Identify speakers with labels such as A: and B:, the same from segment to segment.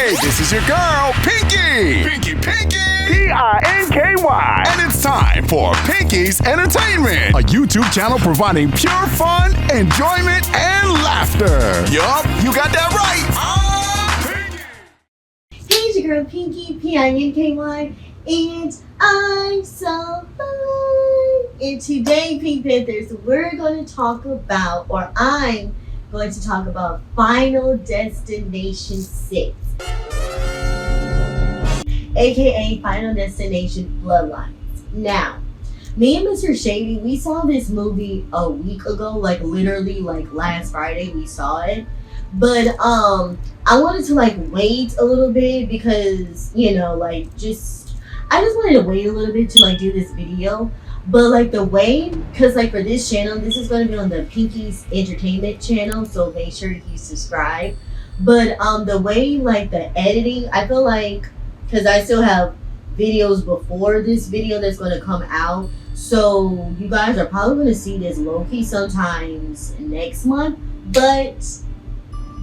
A: Hey, this is your girl, Pinky! Pinky!
B: P-I-N-K-Y.
A: And it's time for Pinky's Entertainment, a YouTube channel providing pure fun, enjoyment, and laughter. Yup, you got that right. Pinky!
C: Hey, it's your girl Pinky, P-I-N-K-Y, and I'm so fun. And today, Pink Panthers, we're going to talk about, or I'm going to talk about Final Destination 6, aka Final Destination Bloodlines. Now, me and Mr. Shady, we saw this movie a week ago, like literally like last Friday we saw it. But I wanted to like wait a little bit because, you know, like I just wanted to wait a little bit to like do this video. But like the way, because like for this channel, this is going to be on the Pinky's Entertainment channel, so make sure you subscribe. But the way like the editing, I feel like, because I still have videos before this video that's going to come out, so you guys are probably going to see this low-key sometimes next month. But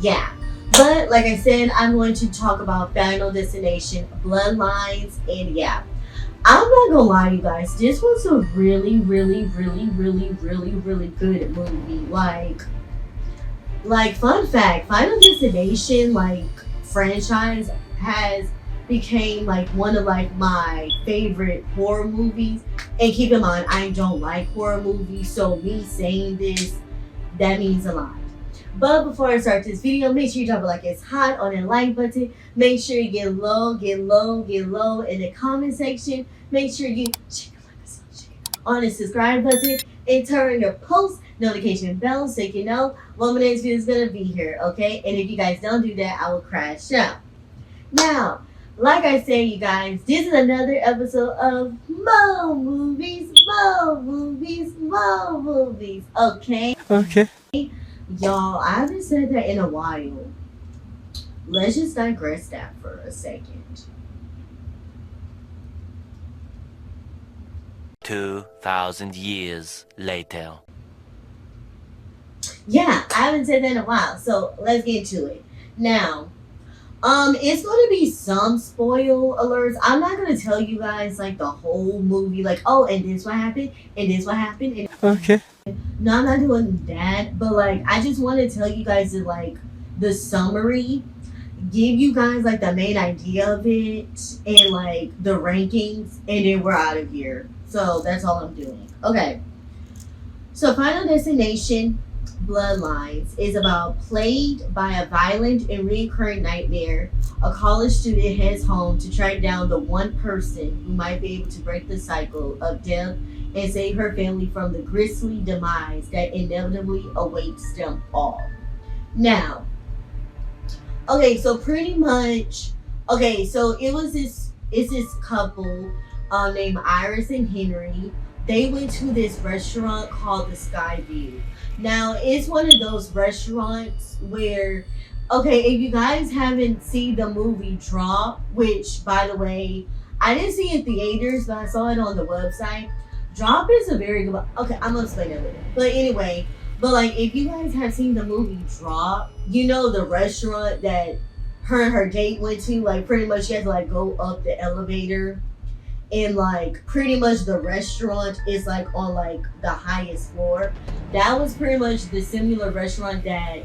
C: yeah, but like I said, I'm going to talk about Final Destination Bloodlines, and yeah, I'm not gonna lie, you guys, this was a really good movie. Like fun fact, Final Destination like franchise has became like one of like my favorite horror movies. And keep in mind, I don't like horror movies, so me saying this, that means a lot. But before I start this video, make sure you drop it like it's hot on the like button. Make sure you get low in the comment section. Make sure you check on the subscribe button and turn your post notification bell so you know when my next video is going to be here, okay? And if you guys don't do that, I will crash out. Now, like I said, you guys, this is another episode of Mo Movies, okay?
B: Okay.
C: Y'all, I haven't said that in a while. Let's just digress that for a second.
D: 2,000 years later.
C: Yeah, I haven't said that in a while, so let's get to it. Now, it's going to be some spoil alerts. I'm not going to tell you guys, like, the whole movie, like, oh, and this what happened, and this what happened, and
B: Okay.
C: no, I'm not doing that, but like I just want to tell you guys that like the summary, give you guys like the main idea of it and like the rankings, and then we're out of here. So that's all I'm doing. Okay. So Final Destination Bloodlines is about, plagued by a violent and recurring nightmare, a college student heads home to track down the one person who might be able to break the cycle of death and save her family from the grisly demise that inevitably awaits them all. Now, okay, so pretty much, okay, so it's this couple named Iris and Henry. They went to this restaurant called the Skyview. Now, it's one of those restaurants where, okay, if you guys haven't seen the movie Drop, which, by the way, I didn't see it in theaters, but I saw it on the website. Drop is a very good, okay, I'm gonna explain it later. But anyway, but like if you guys have seen the movie Drop, you know the restaurant that her and her date went to, like pretty much she had to like go up the elevator, and like pretty much the restaurant is like on like the highest floor. That was pretty much the similar restaurant that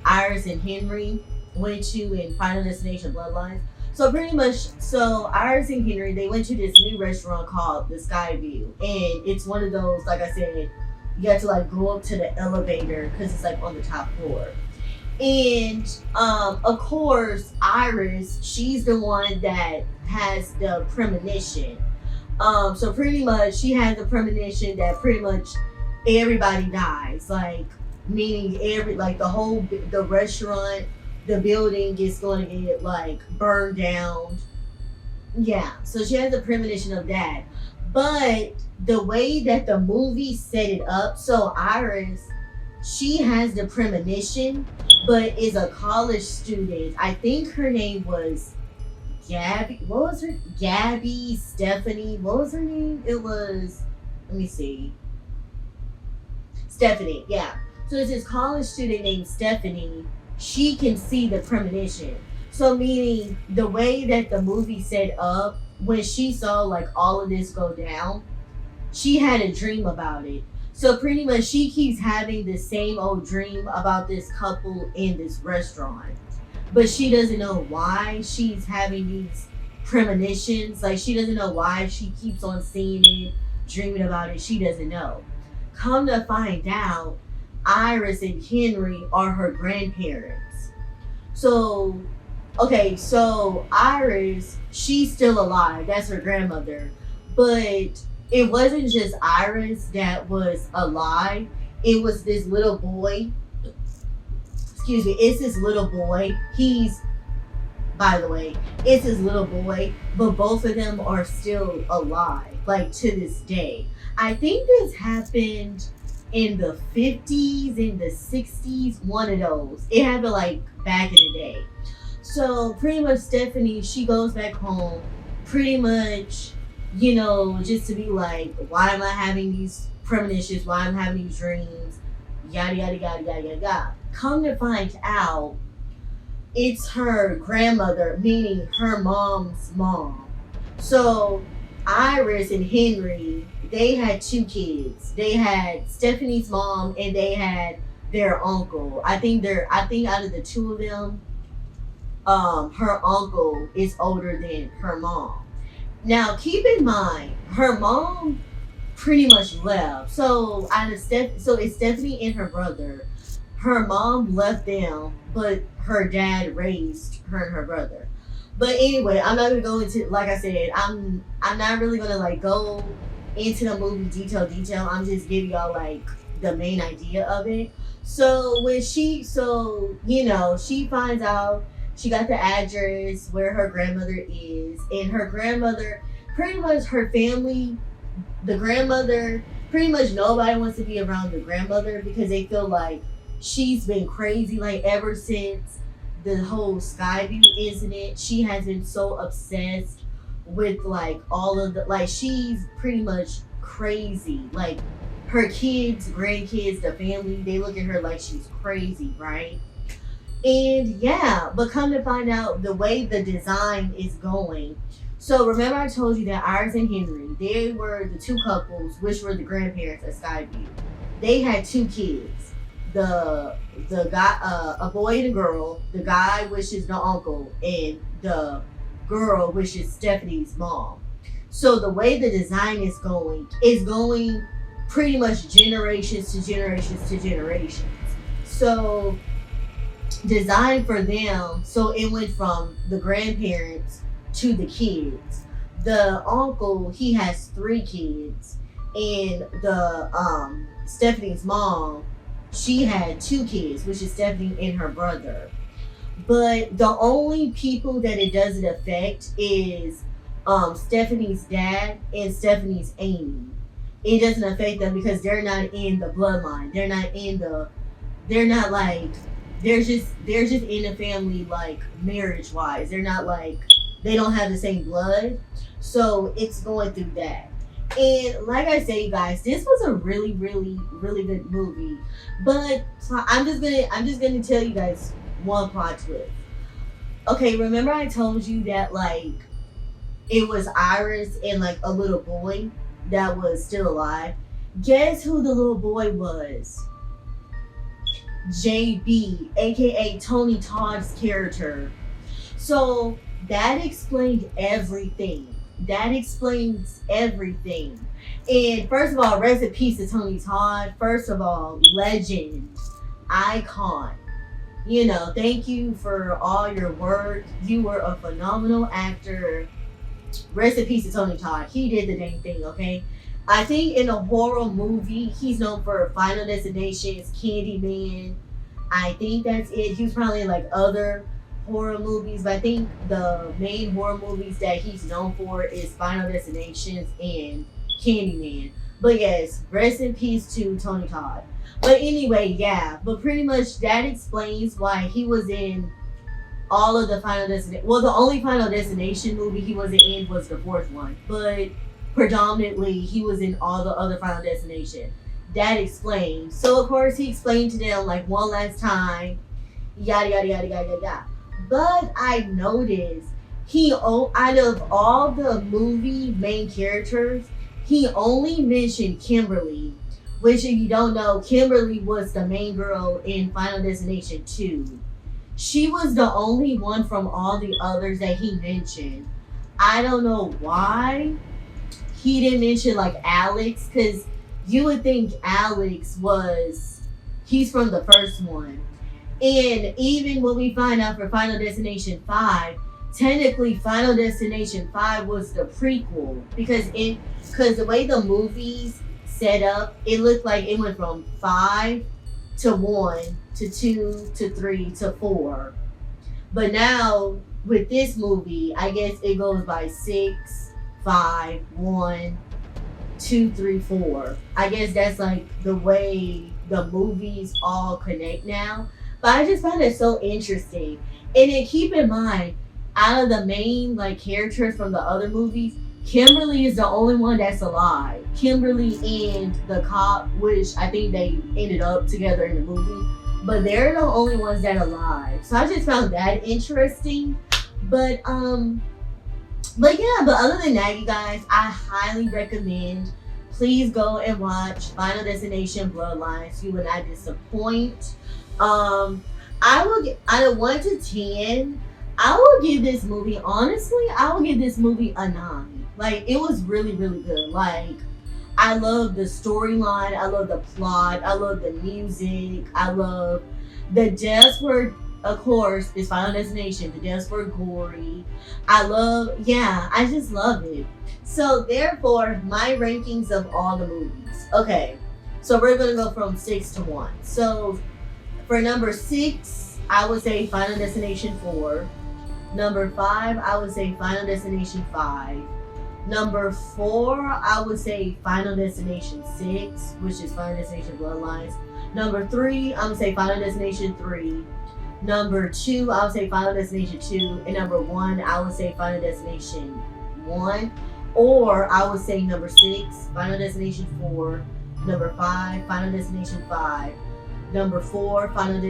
C: Iris and Henry went to in Final Destination Bloodlines. So pretty much, so Iris and Henry, they went to this new restaurant called the Skyview, and it's one of those, like I said, you have to like go up to the elevator because it's like on the top floor. And of course, Iris, she's the one that has the premonition. So pretty much, she has the premonition that pretty much everybody dies, like meaning the restaurant, the building is going to get like burned down. Yeah, so she has a premonition of that. But the way that the movie set it up, so Iris, she has the premonition, but is a college student. I think her name was Gabby. What was her? Gabby, Stephanie. What was her name? It was, let me see. Stephanie, yeah. So it's this college student named Stephanie. She can see the premonition. So meaning the way that the movie set up, when she saw like all of this go down, she had a dream about it. So pretty much she keeps having the same old dream about this couple in this restaurant. But she doesn't know why she's having these premonitions. Like she doesn't know why she keeps on seeing it, dreaming about it. She doesn't know. Come to find out, Iris and Henry are her grandparents. So, okay, so Iris, she's still alive. That's her grandmother. But it wasn't just Iris that was alive. It was this little boy. Excuse me, it's this little boy. By the way, it's his little boy, but both of them are still alive, like to this day. I think this happened in the 50s, in the 60s, one of those. It happened like back in the day. So pretty much Stephanie, she goes back home, pretty much, you know, just to be like, why am I having these premonitions? Why am I having these dreams? Yada, yada, yada, yada, yada, yada. Come to find out, it's her grandmother, meaning her mom's mom. So Iris and Henry, they had two kids. They had Stephanie's mom and they had their uncle. I think out of the two of them, her uncle is older than her mom. Now keep in mind, her mom pretty much left. So it's Stephanie and her brother. Her mom left them, but her dad raised her and her brother. But anyway, I'm not gonna go into, like I said, I'm not really gonna like go into the movie detail. I'm just giving y'all like the main idea of it. So when she finds out, she got the address where her grandmother is, and her grandmother, pretty much her family, the grandmother, pretty much nobody wants to be around the grandmother because they feel like she's been crazy, like ever since the whole Skyview incident. She has been so obsessed with like all of the, like she's pretty much crazy. Like her kids, grandkids, the family, they look at her like she's crazy, right? And yeah, but come to find out the way the design is going. So remember I told you that Iris and Henry, they were the two couples, which were the grandparents at Skyview. They had two kids. The guy, a boy and a girl. The guy, which is the uncle, and the girl, which is Stephanie's mom. So the way the design is going pretty much generations to generations to generations. So designed for them, so it went from the grandparents to the kids. The uncle, he has 3 kids, and the Stephanie's mom, she had 2 kids, which is Stephanie and her brother. But the only people that it doesn't affect is Stephanie's dad and Stephanie's Amy. It doesn't affect them because they're not in the bloodline. They're just in the family, like marriage wise. They're not like, they don't have the same blood. So it's going through that. And like I say, guys, this was a really, really, really good movie. But I'm just gonna tell you guys one plot twist. Okay, remember I told you that like it was Iris and like a little boy that was still alive? Guess who the little boy was? JB, aka Tony Todd's character. So that explained everything. That explains everything. And first of all, rest in peace to Tony Todd. First of all, legend, icon. You know, thank you for all your work. You were a phenomenal actor. Rest in peace to Tony Todd. He did the dang thing, okay? I think in a horror movie, he's known for Final Destinations, Candyman. I think that's it. He was probably in like other horror movies, but I think the main horror movies that he's known for is Final Destinations and Candyman. But yes, rest in peace to Tony Todd. But anyway, yeah, but pretty much that explains why he was in all of the Final Destination. Well, the only Final Destination movie he wasn't in was the 4th one, but predominantly he was in all the other Final Destination. That explains. So of course he explained to them like one last time, yada yada yada yada yada. But I noticed out of all the movie main characters, he only mentioned Kimberly, which if you don't know, Kimberly was the main girl in Final Destination 2. She was the only one from all the others that he mentioned. I don't know why he didn't mention like Alex, because you would think he's from the first one. And even when we find out for Final Destination 5, technically Final Destination 5 was the prequel, because the way the movies set up, it looked like it went from 5 to 1 to 2 to 3 to 4. But now with this movie, I guess it goes by 6, 5, 1, 2, 3, 4. I guess that's like the way the movies all connect now. But I just found it so interesting. And then keep in mind, out of the main like characters from the other movies, Kimberly is the only one that's alive. Kimberly and the cop, which I think they ended up together in the movie, but they're the only ones that are alive. So I just found that interesting. But other than that, you guys, I highly recommend. Please go and watch Final Destination Bloodlines. You will not disappoint. I will get out of 1 to 10. I will give this movie, honestly, I will give this movie a 9. Like, it was really, really good. Like, I love the storyline. I love the plot. I love the music. I love the deaths were, of course, it's Final Destination. The deaths were gory. I just love it. So, therefore, my rankings of all the movies. Okay, so we're going to go from 6 to 1. So, for number 6, I would say Final Destination 4. Number 5, I would say Final Destination 5. Number 4, I would say Final Destination 6, which is Final Destination Bloodlines. Number 3, I would say Final Destination 3. Number 2, I would say Final Destination 2. And number 1, I would say Final Destination 1. Or I would say number 6, Final Destination 4. Number 5, Final Destination 5. Number 4, Final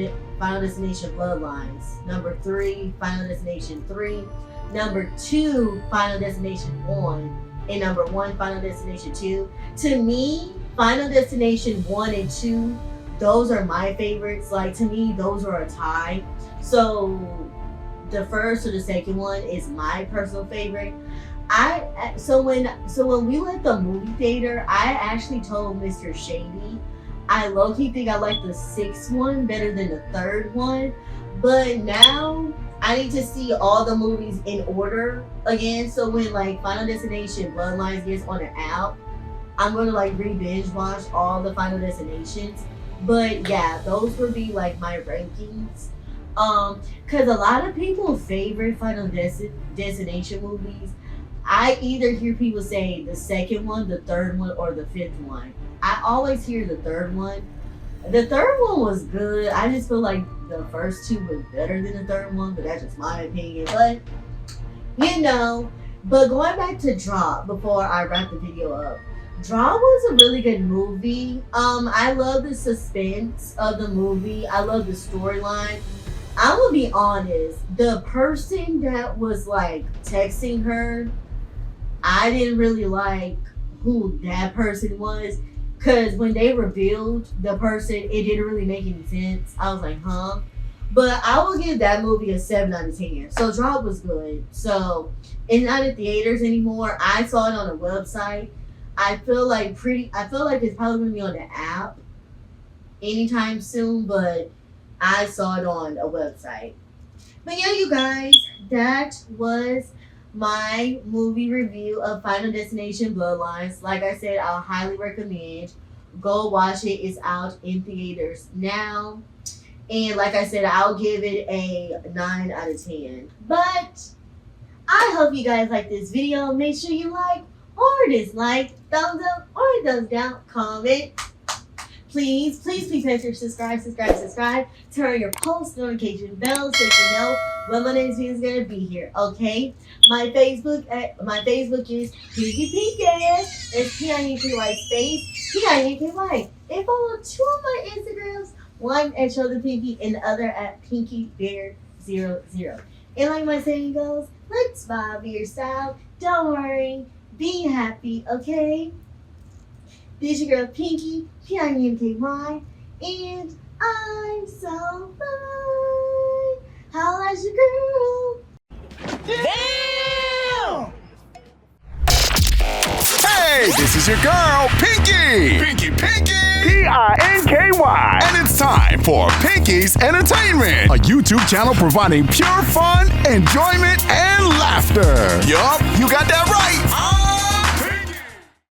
C: Destination Bloodlines. Number 3, Final Destination 3. Number 2, Final Destination 1. And number 1, Final Destination 2. To me, Final Destination 1 and 2, those are my favorites. Like, to me, those are a tie. So, the first or the second one is my personal favorite. So when we left the movie theater, I actually told Mr. Shady, I low-key think I like the 6th one better than the 3rd one. But now I need to see all the movies in order again. So when like Final Destination Bloodlines gets on the app, I'm gonna like re-binge watch all the Final Destinations. But yeah, those would be like my rankings. Cause a lot of people's favorite Final Destination movies, I either hear people say the 2nd one, the 3rd one, or the 5th one. I always hear the 3rd one. The 3rd one was good. I just feel like the first 2 were better than the 3rd one, but that's just my opinion. But, but going back to Drop before I wrap the video up. Drop was a really good movie. I love the suspense of the movie. I love the storyline. I'm gonna be honest, the person that was like texting her, I didn't really like who that person was. Cause when they revealed the person, it didn't really make any sense. I was like, huh? But I will give that movie a 7 out of 10. So Drop was good. So it's not in theaters anymore. I saw it on a website. I feel like it's probably gonna be on the app anytime soon, but I saw it on a website. But yeah, you guys, that was my movie review of Final Destination Bloodlines. Like I said, I'll highly recommend. Go watch it. It's out in theaters now. And like I said, I'll give it a 9 out of 10. But I hope you guys like this video. Make sure you like or dislike, thumbs up or thumbs down, comment. Please make sure to subscribe. Turn your post notification bell so you know when my next video is gonna be here. Okay. My Facebook is Pinky Pinky. It's PINKY space PINKY. And follow 2 of my Instagrams. One at Show the Pinky and the other at Pinky Bear 000. And like my saying goes, let's vibe your style. Don't worry, be happy, okay? This your girl Pinky, PINKY, and I'm so fine. How's your girl?
B: Damn!
A: Hey, this is your girl, Pinky! Pinky!
B: PINKY.
A: And it's time for Pinky's Entertainment, a YouTube channel providing pure fun, enjoyment, and laughter. Yup, you got that right.